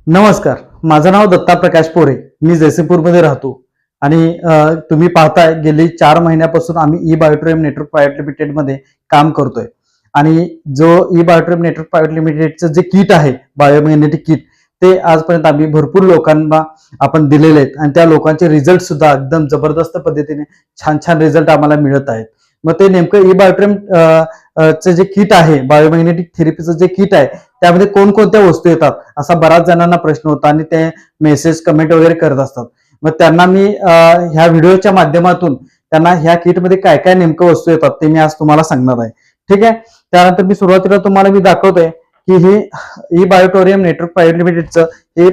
नमस्कार, माझं नाव दत्ता प्रकाश पोरे. मी जयसिंगपूरमध्ये राहतो आणि तुम्ही पाहताय गेली 4 महिन्यापासून आम्ही बायोट्रेम नेटवर्क प्रायव्हेट लिमिटेडमध्ये काम करतोय. आणि जो बायोट्रेम नेटवर्क प्रायव्हेट लिमिटेडचं जे किट आहे, बायोमॅग्नेटिक किट, ते आजपर्यंत आम्ही भरपूर लोकांना आपण दिलेले आहेत आणि त्या लोकांचे रिझल्ट सुद्धा एकदम जबरदस्त पद्धतीने छान छान रिझल्ट आम्हाला मिळत आहेत. मग ते नेमकं बायोट्रेम चं जे किट आहे, बायोमॅग्नेटिक थेरपीचं जे किट आहे, त्यामध्ये कोणकोणत्या वस्तू येतात असा बऱ्याच जणांना प्रश्न होता आणि ते मेसेज कमेंट वगैरे करत असतात. मग त्यांना मी ह्या व्हिडिओच्या माध्यमातून त्यांना ह्या किटमध्ये काय काय नेमकं वस्तू येतात ते मी आज तुम्हाला सांगणार आहे. ठीक आहे. त्यानंतर मी सुरुवातीला तुम्हाला मी दाखवतोय की हे बायोटोरियम नेटवर्क प्रायव्हेट लिमिटेडचं हे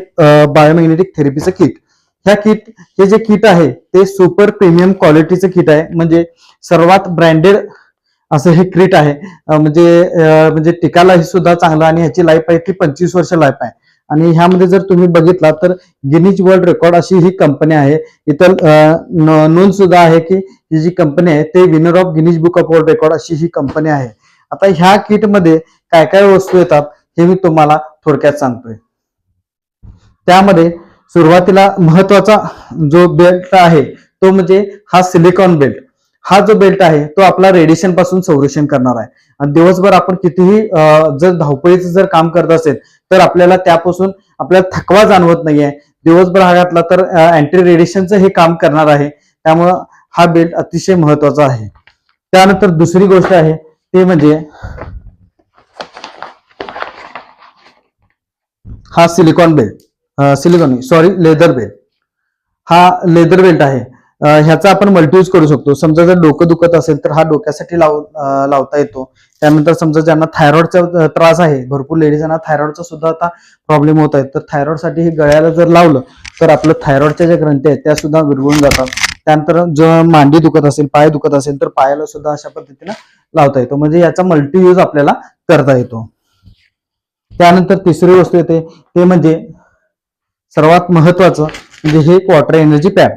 बायोमॅग्नेटिक थेरपीचं किट. हे जे किट आहे ते सुपर प्रीमियम क्वालिटीचं किट आहे. म्हणजे सर्वात ब्रँडेड असं हे किट आहे. म्हणजे टिकाला ही सुद्धा चांगला आणि ह्याची लाईफ आहे ती 25 वर्ष लाईफ आहे. आणि ह्यामध्ये जर तुम्ही बघितला तर गिनीज वर्ल्ड रेकॉर्ड अशी ही कंपनी आहे. इथं नोंद सुद्धा आहे की ही जी कंपनी आहे ते winner of Guinness book of world record अशी ही कंपनी आहे. आता ह्या किटमध्ये काय काय वस्तू येतात हे मी तुम्हाला थोडक्यात सांगतोय. त्यामध्ये सुरुवातीला महत्वाचा जो बेल्ट आहे तो म्हणजे हा सिलिकॉन बेल्ट. हा जो बेल्ट आहे तो आपला रेडिएशन पासून संरक्षण करणार आहे. आणि दिवसभर आपण कितीही जर धावपळीचं जर काम करत असेल तर आपल्याला त्यापासून आपल्याला थकवा जाणवत नाहीये. दिवसभर हा घातला तर अँटी रेडिएशनचं हे काम करणार आहे. त्यामुळं हा बेल्ट अतिशय महत्वाचा आहे. त्यानंतर दुसरी गोष्ट आहे ते म्हणजे हा लेदर बेल्ट. हा लेदर बेल्ट आहे. ह्याचा आपण मल्टी यूज करू शकतो. समजा जर डोकं दुखत असेल तर हा डोक्यासाठी लावता येतो. त्यानंतर समजा ज्यांना थायरॉइडचा त्रास आहे, भरपूर लेडीजांना थायरॉइडचा सुद्धा आता प्रॉब्लेम होत आहे, तर थायरॉइडसाठी हे गळ्याला जर लावलं तर आपलं थायरॉइडच्या ज्या ग्रंथी आहेत त्या सुद्धा विरघळून जातात. त्यानंतर जर मांडी दुखत असेल, पाय दुखत असेल तर पायाला सुद्धा अशा पद्धतीने लावता येतो. म्हणजे याचा मल्टी यूज आपल्याला करता येतो. त्यानंतर तिसरी वस्तू येते ते म्हणजे सर्वात महत्वाचं म्हणजे हे वॉटर एनर्जी पॅड.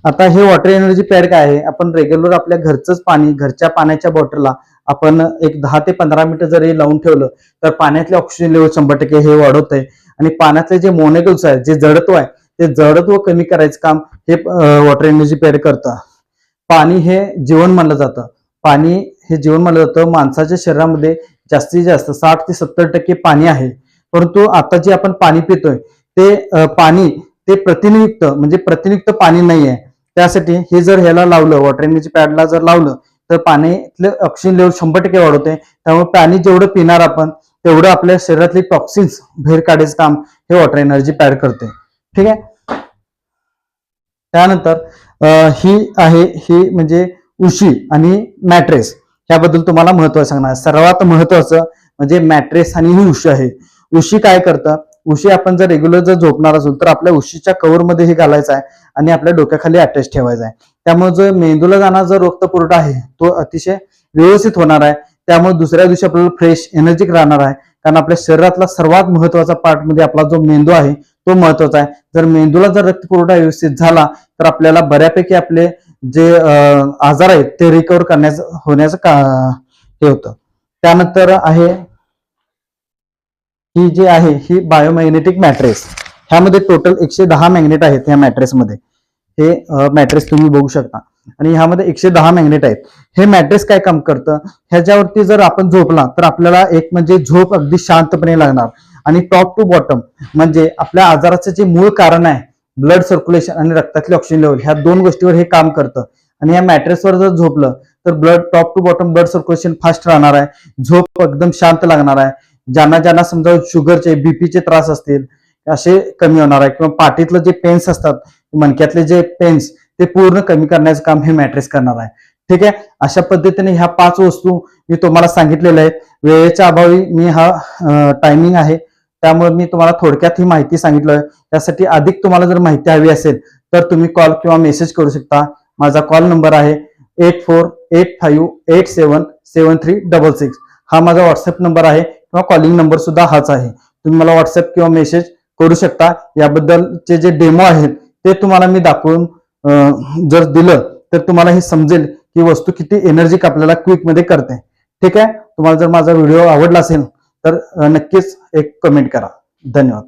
आता हे वॉटर एनर्जी पॅड काय आहे, आपण रेग्युलर आपल्या घरचंच पाणी, घरच्या पाण्याच्या बॉटलला आपण एक 10 ते 15 मिनिटं जरी लावून ठेवलं तर पाण्यातले ऑक्सिजन लेवल 100% हे वाढवत आहे. आणि पाण्यातले जे मोलेक्युल्स आहेत, जे जडत्व आहे, ते जडत्व कमी करायचं काम हे वॉटर एनर्जी पॅड करतं. पाणी हे जीवन मानलं जातं. पाणी हे जीवन मानलं जातं. माणसाच्या शरीरामध्ये जास्तीत जास्त 60 ते 70% पाणी आहे. परंतु आता जे आपण पाणी पितोय ते पाणी ते प्रतिनियुक्त पाणी नाही आहे. त्यासाठी हे जर ह्याला लावलं, वॉटर एनर्जी पॅडला जर लावलं तर पाण्यातलं ऑक्सिजन लेवल 100% वाढवते. त्यामुळे पाणी जेवढं पिणार आपण तेवढं आपल्या शरीरातली टॉक्सिन्स बाहेर काढायचं काम हे वॉटर एनर्जी पॅड करते. ठीक आहे. त्यानंतर ही म्हणजे उशी आणि मॅट्रेस. ह्याबद्दल तुम्हाला महत्व सांगणार. सर्वात महत्वाचं म्हणजे मॅट्रेस आणि ही उशी आहे. उशी काय करतं, उशी आपण जर रेग्युलर जर झोपणार असेल तर आपल्या उशीच्या कव्हरमध्ये हे घालायचं आहे आणि आपल्या डोक्याखाली अटॅच ठेवायचा आहे. त्यामुळे जो मेंदूला जाणारा जो रक्तपुरवठा आहे तो अतिशय व्यवस्थित होणार आहे. त्यामुळे दुसऱ्या दिवशी आपल्याला फ्रेश एनर्जिक राहणार आहे. कारण आपल्या शरीरातला सर्वात महत्वाचा पार्ट म्हणजे आपला जो मेंदू आहे तो महत्वाचा आहे. जर मेंदूला जर रक्तपुरवठा व्यवस्थित झाला तर आपल्याला बऱ्यापैकी आपले जे आजार आहेत ते रिकव्हर होण्याचं हे होतं. त्यानंतर आहे ही बायोमॅग्नेटिक मॅट्रेस. ह्यामध्ये टोटल 110 मॅग्नेट आहेत. ह्या मॅट्रेसमध्ये हे मॅट्रेस तुम्ही बघू शकता आणि ह्यामध्ये 110 मॅग्नेट आहेत. हे मॅट्रेस काय काम करतं, ह्याच्यावरती जर आपण झोपला तर आपल्याला एक म्हणजे झोप अगदी शांतपणे लागणार. आणि टॉप टू बॉटम म्हणजे आपल्या आजाराचं जे मूळ कारण आहे ब्लड सर्क्युलेशन आणि रक्तातले ऑक्सिजन लेवल, ह्या 2 गोष्टीवर हे काम करतं. आणि या मॅट्रेसवर जर झोपलं तर top to bottom blood circulation fast राहणार आहे. झोप एकदम शांत लागणार आहे. ज्यांना समजा शुगरचे, बीपीचे त्रास असतील असे कमी होणार आहे. किंवा पाठीतलं जे पेन्स असतात, मणक्यातले जे पेन्स, ते पूर्ण कमी करण्याचं काम हे मॅट्रेस करणार आहे. ठीक आहे. अशा पद्धतीने ह्या 5 वस्तू मी तुम्हाला सांगितलेल्या आहेत. वेळेच्या अभावी मी हा टायमिंग आहे त्यामुळे मी तुम्हाला थोडक्यात ही माहिती सांगितलं. त्यासाठी अधिक तुम्हाला जर माहिती हवी असेल तर तुम्ही कॉल किंवा मेसेज करू शकता. माझा कॉल नंबर आहे 8485877366. हा माझा व्हॉट्सअप नंबर आहे किंवा कॉलिंग नंबर सुद्धा हाच आहे. तुम्ही मला व्हॉट्सअप किंवा मेसेज करू शकता. याबद्दलचे जे डेमो आहेत ते तुम्हाला मी दाखवून जर दिलं तर तुम्हाला हे समजेल की वस्तू किती एनर्जिक आपल्याला क्विक मध्ये करते. ठीक आहे. तुम्हाला जर माझा व्हिडिओ आवडला असेल तर नक्कीच एक कमेंट करा. धन्यवाद.